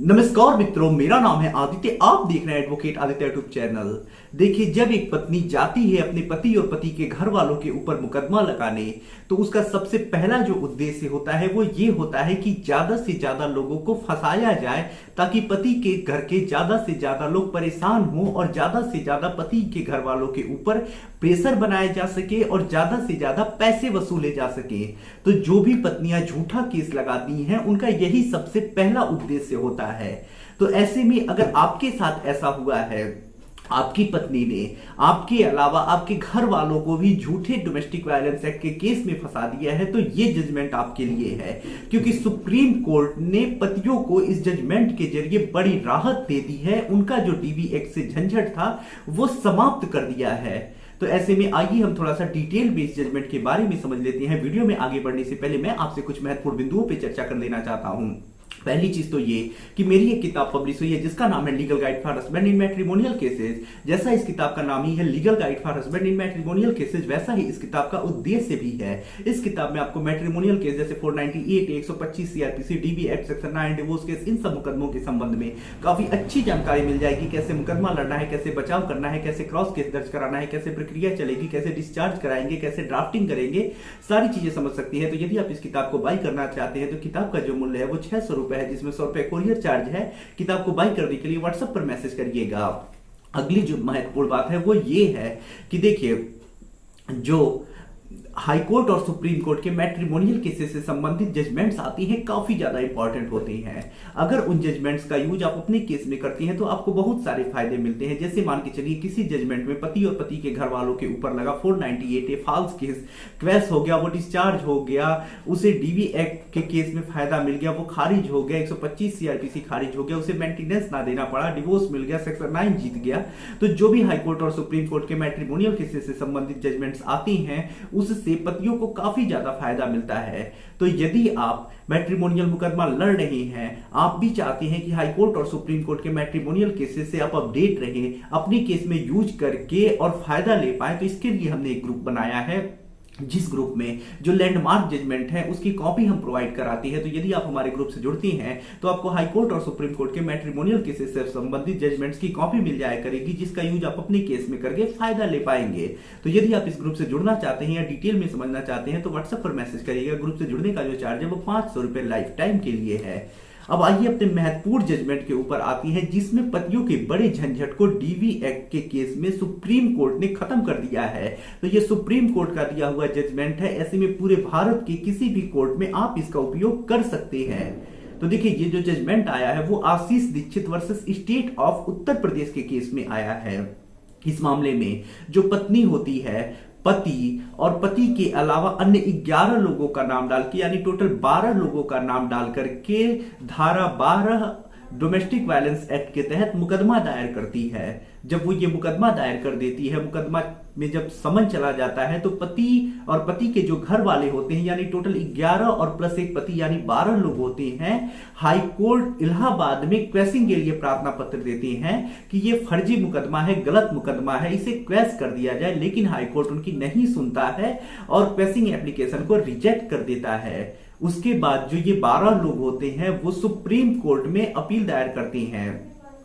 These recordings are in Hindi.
नमस्कार मित्रों, मेरा नाम है आदित्य। आप देख रहे हैं एडवोकेट आदित्य यूट्यूब चैनल। देखिए, जब एक पत्नी जाती है अपने पति और पति के घर वालों के ऊपर मुकदमा लगाने, तो उसका सबसे पहला जो उद्देश्य होता है वो ये होता है कि ज्यादा से ज्यादा लोगों को फंसाया जाए, ताकि पति के घर के ज्यादा से ज्यादा लोग परेशान हो और ज्यादा से ज्यादा पति के घर वालों के ऊपर प्रेशर बनाया जा सके और ज्यादा से ज्यादा पैसे वसूले जा सके। तो जो भी पत्नियां झूठा केस लगाती हैं, उनका यही सबसे पहला उद्देश्य होता है। तो ऐसे में अगर आपके साथ ऐसा हुआ है, आपकी पत्नी ने आपके अलावा आपके घर वालों को भी झूठे डोमेस्टिक वायलेंस एक्ट के केस में फंसा दिया है, तो ये जजमेंट आपके लिए है, क्योंकि सुप्रीम कोर्ट ने पतियों को इस जजमेंट के जरिए बड़ी राहत दे दी है। उनका जो डीवी एक्ट से झंझट था वो समाप्त कर दिया है। तो ऐसे में आइए हम थोड़ा सा डिटेल बेस्ड जजमेंट के बारे में समझ लेते हैं। वीडियो में आगे बढ़ने से पहले मैं आपसे कुछ महत्वपूर्ण बिंदुओं पर चर्चा कर लेना चाहता हूं। पहली चीज तो ये कि मेरी एक किताब पब्लिश हुई है जिसका नाम है legal guide for husband in matrimonial cases. जैसा इस किताब का नाम ही है legal guide for husband in matrimonial cases, वैसा ही इस किताब का उद्देश्य भी है। इस किताब में आपको मैट्रिमोनियल केस जैसे 498, 125 CrPC, DV act section 9, divorce case, इन सब मुकदमों के संबंध में काफी अच्छी जानकारी मिल जाएगी। कैसे मुकदमा लड़ना है, कैसे बचाव करना है, कैसे क्रॉस केस दर्ज कराना है, कैसे प्रक्रिया चलेगी, कैसे डिस्चार्ज कराएंगे, कैसे ड्राफ्टिंग करेंगे, सारी चीजें समझ सकती है। तो यदि आप इस किताब को बाई करना चाहते हैं तो किताब का जो मूल्य है वो 600 रुपए है, जिसमें 100 रुपए कोरियर चार्ज है। किताब को बाई करने के लिए व्हाट्सएप पर मैसेज करिएगा। अगली जो महत्वपूर्ण बात है वो ये है कि देखिए, जो हाई कोर्ट और सुप्रीम कोर्ट के मैट्रिमोनियल केसेस से संबंधित जजमेंट्स आती हैं, काफी ज्यादा इंपॉर्टेंट होती हैं। अगर उन जजमेंट्स का यूज आप अपने केस में करती हैं तो आपको बहुत सारे फायदे मिलते हैं। जैसे मान के चलिए, किसी जजमेंट में पति और पति के घर वालों के ऊपर लगा 498 फॉल्स केस क्वैश हो गया, वो डिस्चार्ज हो गया, उसे डीवी एक्ट के केस में फायदा मिल गया, वो खारिज हो गया, 125 सीआरपीसी खारिज हो गया, उसे मेंटेनेंस ना देना पड़ा, डिवोर्स मिल गया, सेक्शन 9 जीत गया। तो जो भी हाई कोर्ट और सुप्रीम कोर्ट के मैट्रिमोनियल केसेस से संबंधित जजमेंट्स आती हैं, उससे पतियों को काफी ज्यादा फायदा मिलता है। तो यदि आप मैट्रिमोनियल मुकदमा लड़ रहे हैं, आप भी चाहते हैं कि हाई कोर्ट और सुप्रीम कोर्ट के मैट्रिमोनियल केसेस से आप अपडेट रहें, अपने केस में यूज करके और फायदा ले पाए, तो इसके लिए हमने एक ग्रुप बनाया है, जिस ग्रुप में जो लैंडमार्क जजमेंट है उसकी कॉपी हम प्रोवाइड कराते हैं। तो यदि आप हमारे ग्रुप से जुड़ती हैं तो आपको हाई कोर्ट और सुप्रीम कोर्ट के मैट्रिमोनियल केसेस से संबंधित जजमेंट्स की कॉपी मिल जाया करेगी, जिसका यूज आप अपने केस में करके फायदा ले पाएंगे। तो यदि आप इस ग्रुप से जुड़ना चाहते हैं या डिटेल में समझना चाहते हैं तो व्हाट्सएप पर मैसेज करिएगा। ग्रुप से जुड़ने का जो चार्ज है वो 500 रुपए लाइफ टाइम के लिए है। अब आइए अपने महत्वपूर्ण जजमेंट के ऊपर आती है, जिसमें पतियों के बड़े झंझट को डीवी एक्ट के केस में सुप्रीम कोर्ट ने खत्म कर दिया है। तो ये सुप्रीम कोर्ट का दिया हुआ जजमेंट है। ऐसे में पूरे भारत के किसी भी कोर्ट में आप इसका उपयोग कर सकते हैं। तो देखिए, ये जो जजमेंट आया है वो आशीष Dixit versus state of Uttar Pradesh के केस में आया है। इस मामले में जो पत्नी होती है, पति और पति के अलावा अन्य 11 लोगों का नाम डाल के, यानी टोटल 12 लोगों का नाम डाल करके धारा 12 डोमेस्टिक वायलेंस एक्ट के तहत मुकदमा दायर करती है। जब वो ये मुकदमा दायर कर देती है, मुकदमा में जब समन चला जाता है, तो पति और पति के जो घर वाले होते हैं, यानी टोटल 11 और प्लस एक पति यानी 12 लोग होते हैं, हाई कोर्ट इलाहाबाद में क्वैशिंग के लिए प्रार्थना पत्र देते हैं कि ये फर्जी मुकदमा है, गलत मुकदमा है, इसे क्वैश कर दिया जाए। लेकिन हाई कोर्ट उनकी नहीं सुनता है और क्वैशिंग एप्लीकेशन को रिजेक्ट कर देता है। उसके बाद जो ये 12 लोग होते हैं वो सुप्रीम कोर्ट में अपील दायर करते हैं,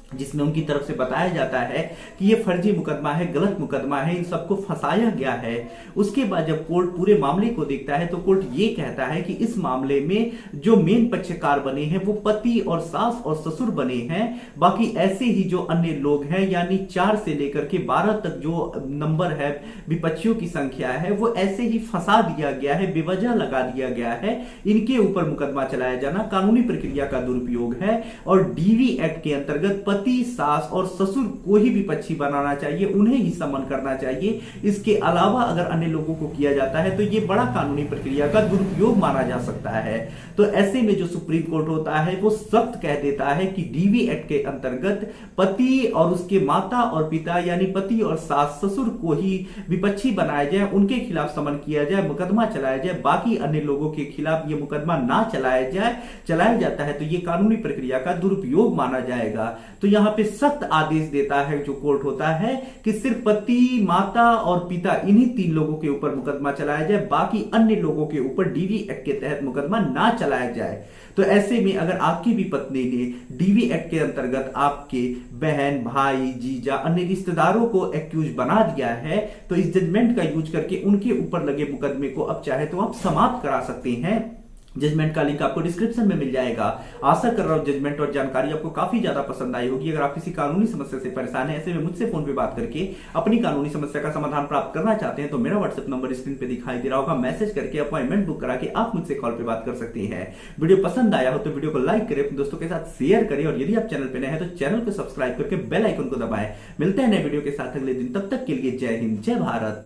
जिसमें उनकी तरफ से बताया जाता है कि ये फर्जी मुकदमा है, गलत मुकदमा है, इन सबको फंसाया गया है। उसके बाद जब कोर्ट पूरे मामले को देखता है तो कोर्ट ये कहता है कि इस मामले में जो मेन पक्षकार बने हैं वो पति और सास और ससुर बने हैं। बाकी ऐसे ही जो अन्य लोग हैं, यानी 4 से लेकर के 12 तक जो नंबर है विपक्षियों की संख्या है, वो ऐसे ही फंसा दिया गया है, बेवजह लगा दिया गया है। इनके ऊपर मुकदमा चलाया जाना कानूनी प्रक्रिया का दुरुपयोग है और डीवी एक्ट के अंतर्गत पति, सास और ससुर को ही विपक्षी बनाना चाहिए, उन्हें ही समन करना चाहिए। इसके अलावा अगर अन्य लोगों को किया जाता है तो यह बड़ा कानूनी प्रक्रिया का दुरुपयोग माना जा सकता है। तो ऐसे में जो सुप्रीम कोर्ट होता है वो सख्त कह देता है कि डीवी एक्ट के अंतर्गत पति और उसके माता और पिता, यानी पति और सास ससुर को ही विपक्षी बनाया जाए, उनके खिलाफ समन किया जाए, मुकदमा चलाया जाए। बाकी अन्य लोगों के खिलाफ ये मुकदमा ना चलाया जाता है तो ये कानूनी प्रक्रिया का दुरुपयोग माना जाएगा। तो यहाँ पे सख्त आदेश देता है जो कोर्ट होता है कि सिर्फ पति, माता और पिता, इन्हीं 3 लोगों के ऊपर मुकदमा चलाया जाए, बाकी अन्य लोगों के ऊपर डीवी एक्ट के तहत मुकदमा ना चलाया जाए। तो ऐसे में अगर आपकी भी पत्नी ने डीवी एक्ट के अंतर्गत आपके बहन, भाई, जीजा, अन्य रिश्तेदारों को एक्यूज बना दिया है, तो इस जजमेंट का यूज करके उनके ऊपर लगे मुकदमे को अब चाहे तो आप समाप्त करा सकते हैं। जजमेंट का लिंक आपको डिस्क्रिप्शन में मिल जाएगा। आशा कर रहा हूं जजमेंट और जानकारी आपको काफी ज्यादा पसंद आई होगी। अगर आप किसी कानूनी समस्या से परेशान हैं, ऐसे में मुझसे फोन पे बात करके अपनी कानूनी समस्या का समाधान प्राप्त करना चाहते हैं, तो मेरा व्हाट्सएप नंबर स्क्रीन पे दिखाई दे रहा होगा। मैसेज करके अपॉइंटमेंट बुक करा के आप मुझसे कॉल पे बात कर सकते हैं। वीडियो पसंद आया हो तो वीडियो को लाइक करें, अपने दोस्तों के साथ शेयर करें, और यदि आप चैनल पे नए हैं तो चैनल को सब्सक्राइब करके बेल आइकन को दबाएं। मिलते हैं नए वीडियो के साथ अगले दिन, तब तक के लिए जय हिंद, जय भारत।